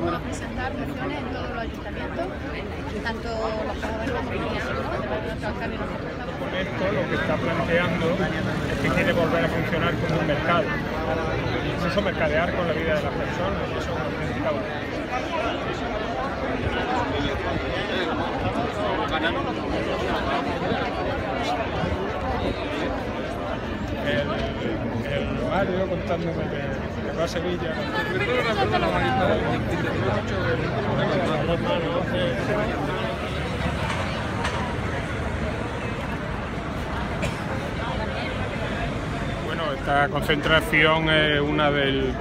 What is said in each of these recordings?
vamos a presentar mociones en todos los ayuntamientos, tanto los trabajadores como los alcaldes. Con esto lo que está planteando es que quiere volver a funcionar como un mercado, incluso mercadear con la vida de las personas, y eso es una auténtica el Mario contándome que va a Sevilla. Bueno, esta concentración es una de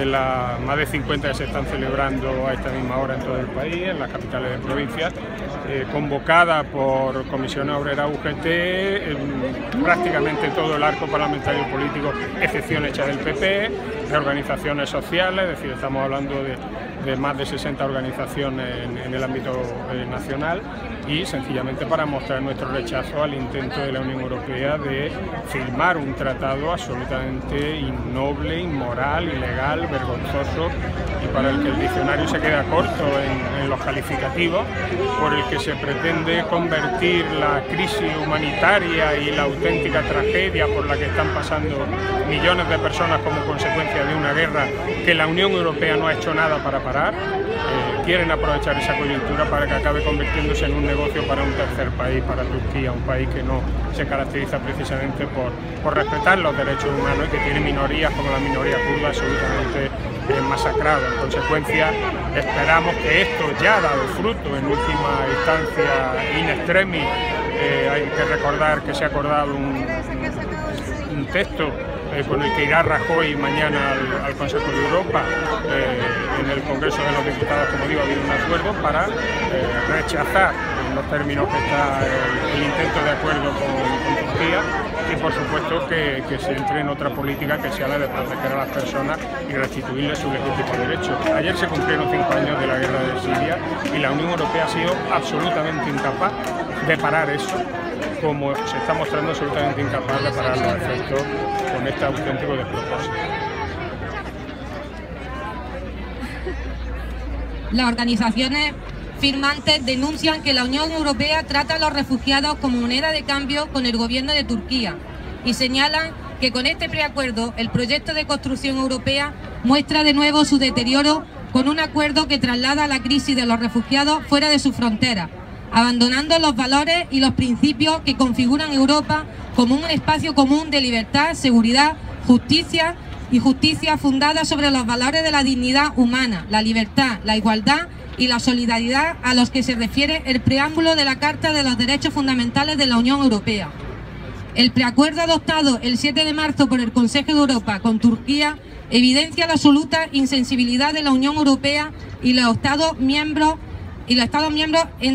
las más de 50 que se están celebrando a esta misma hora en todo el país, en las capitales de provincias, convocada por Comisiones Obreras UGT, prácticamente todo el arco parlamentario político, excepción hecha del PP, de organizaciones sociales, es decir, estamos hablando de más de 60 organizaciones en el ámbito nacional, y sencillamente para mostrar nuestro rechazo al intento de la Unión Europea de firmar un tratado absolutamente innoble, inmoral, ilegal, vergonzoso, y para el que el diccionario se queda corto en los calificativos, por el que se pretende convertir la crisis humanitaria y la auténtica tragedia por la que están pasando millones de personas como consecuencia de una guerra que la Unión Europea no ha hecho nada para parar. Quieren aprovechar esa coyuntura para que acabe convirtiéndose en un negocio para un tercer país, para Turquía, un país que no se caracteriza precisamente por respetar los derechos humanos y que tiene minorías como la minoría kurda absolutamente masacrada. En consecuencia, esperamos que esto ya ha dado fruto en última instancia in extremis. Hay que recordar que se ha acordado un texto con el que irá Rajoy mañana al Consejo de Europa. En el Congreso de los Diputados, como digo, ha habido un acuerdo para rechazar en los términos que está el intento de acuerdo con Turquía, y por supuesto que se entre en otra política que sea la de proteger a las personas y restituirles su legítimo derecho. Ayer se cumplieron 5 años de la guerra de Siria y la Unión Europea ha sido absolutamente incapaz de parar eso, como se está mostrando absolutamente incapaz de parar los efectos con este auténtico despropósito. Las organizaciones firmantes denuncian que la Unión Europea trata a los refugiados como moneda de cambio con el gobierno de Turquía y señalan que con este preacuerdo el proyecto de construcción europea muestra de nuevo su deterioro con un acuerdo que traslada la crisis de los refugiados fuera de sus fronteras, abandonando los valores y los principios que configuran Europa como un espacio común de libertad, seguridad, justicia y justicia fundada sobre los valores de la dignidad humana, la libertad, la igualdad y la solidaridad a los que se refiere el preámbulo de la Carta de los Derechos Fundamentales de la Unión Europea. El preacuerdo adoptado el 7 de marzo por el Consejo de Europa con Turquía evidencia la absoluta insensibilidad de la Unión Europea y los Estados miembros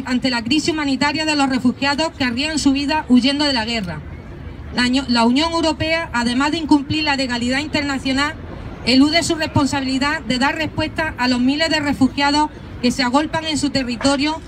ante la crisis humanitaria de los refugiados que arriesgan su vida huyendo de la guerra. La Unión Europea, además de incumplir la legalidad internacional, elude su responsabilidad de dar respuesta a los miles de refugiados que se agolpan en su territorio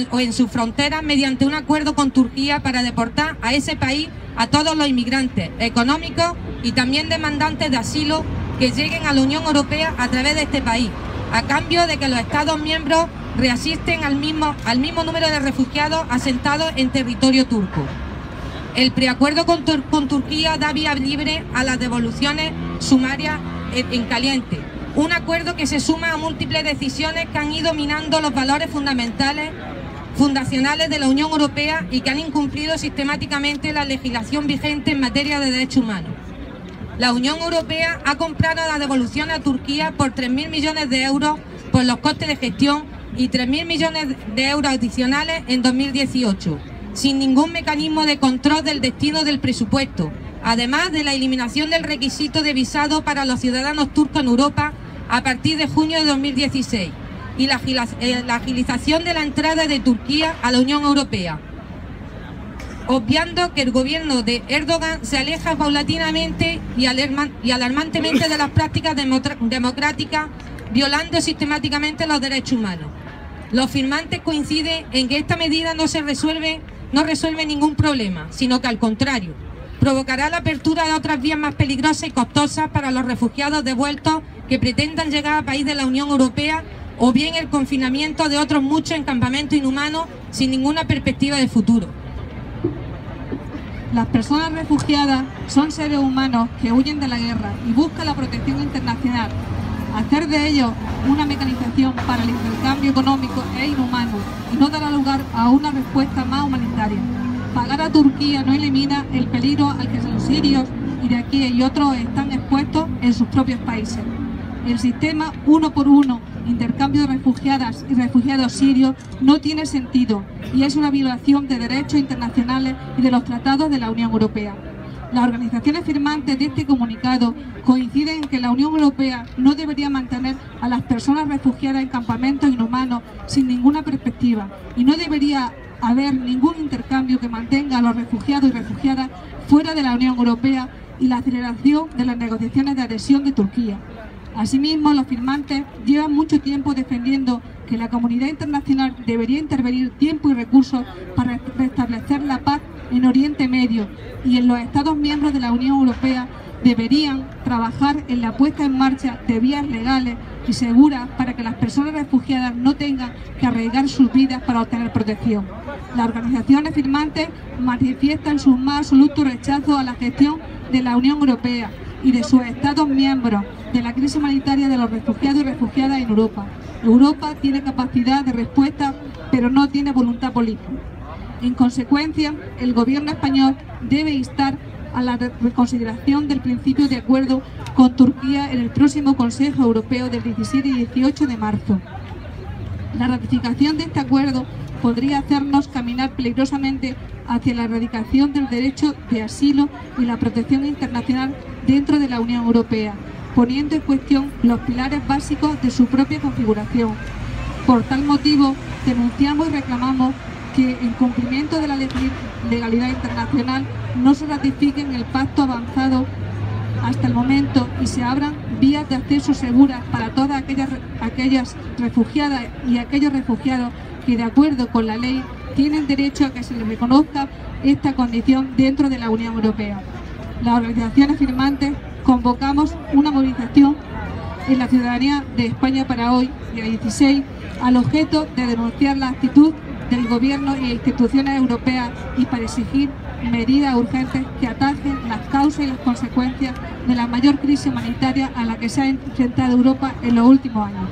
o en sus fronteras mediante un acuerdo con Turquía para deportar a ese país a todos los inmigrantes económicos y también demandantes de asilo que lleguen a la Unión Europea a través de este país, a cambio de que los Estados miembros reasisten al mismo número de refugiados asentados en territorio turco. El preacuerdo con Turquía da vía libre a las devoluciones sumarias en caliente, un acuerdo que se suma a múltiples decisiones que han ido minando los valores fundacionales de la Unión Europea y que han incumplido sistemáticamente la legislación vigente en materia de derechos humanos. La Unión Europea ha comprado la devolución a Turquía por 3.000 millones de euros por los costes de gestión y 3.000 millones de euros adicionales en 2018, sin ningún mecanismo de control del destino del presupuesto, además de la eliminación del requisito de visado para los ciudadanos turcos en Europa a partir de junio de 2016 y la agilización de la entrada de Turquía a la Unión Europea, obviando que el gobierno de Erdogan se aleja paulatinamente y alarmantemente de las prácticas democráticas, violando sistemáticamente los derechos humanos. Los firmantes coinciden en que esta medida no resuelve ningún problema, sino que al contrario, provocará la apertura de otras vías más peligrosas y costosas para los refugiados devueltos que pretendan llegar al país de la Unión Europea o bien el confinamiento de otros muchos en campamentos inhumanos sin ninguna perspectiva de futuro. Las personas refugiadas son seres humanos que huyen de la guerra y buscan la protección internacional. Hacer de ellos una mecanización para el intercambio económico es inhumano y no dará lugar a una respuesta más humanitaria. Pagar a Turquía no elimina el peligro al que los sirios, iraquíes y otros están expuestos en sus propios países. El sistema uno por uno, intercambio de refugiadas y refugiados sirios, no tiene sentido y es una violación de derechos internacionales y de los tratados de la Unión Europea. Las organizaciones firmantes de este comunicado coinciden en que la Unión Europea no debería mantener a las personas refugiadas en campamentos inhumanos sin ninguna perspectiva y no debería haber ningún intercambio que mantenga a los refugiados y refugiadas fuera de la Unión Europea y la aceleración de las negociaciones de adhesión de Turquía. Asimismo, los firmantes llevan mucho tiempo defendiendo que la comunidad internacional debería intervenir tiempo y recursos para restablecer la paz en Oriente Medio y en los Estados miembros de la Unión Europea deberían trabajar en la puesta en marcha de vías legales y seguras para que las personas refugiadas no tengan que arriesgar sus vidas para obtener protección. Las organizaciones firmantes manifiestan su más absoluto rechazo a la gestión de la Unión Europea y de sus Estados miembros de la crisis humanitaria de los refugiados y refugiadas en Europa. Europa tiene capacidad de respuesta, pero no tiene voluntad política. En consecuencia, el gobierno español debe instar a la reconsideración del principio de acuerdo con Turquía en el próximo Consejo Europeo del 17 y 18 de marzo. La ratificación de este acuerdo podría hacernos caminar peligrosamente hacia la erradicación del derecho de asilo y la protección internacional dentro de la Unión Europea, poniendo en cuestión los pilares básicos de su propia configuración. Por tal motivo, denunciamos y reclamamos que en cumplimiento de la legalidad internacional no se ratifique en el pacto avanzado hasta el momento y se abran vías de acceso seguras para todas aquellas refugiadas y aquellos refugiados que, de acuerdo con la ley, tienen derecho a que se les reconozca esta condición dentro de la Unión Europea. Las organizaciones firmantes convocamos una movilización en la ciudadanía de España para hoy, día 16, al objeto de denunciar la actitud del Gobierno y instituciones europeas y para exigir medidas urgentes que atajen las causas y las consecuencias de la mayor crisis humanitaria a la que se ha enfrentado Europa en los últimos años.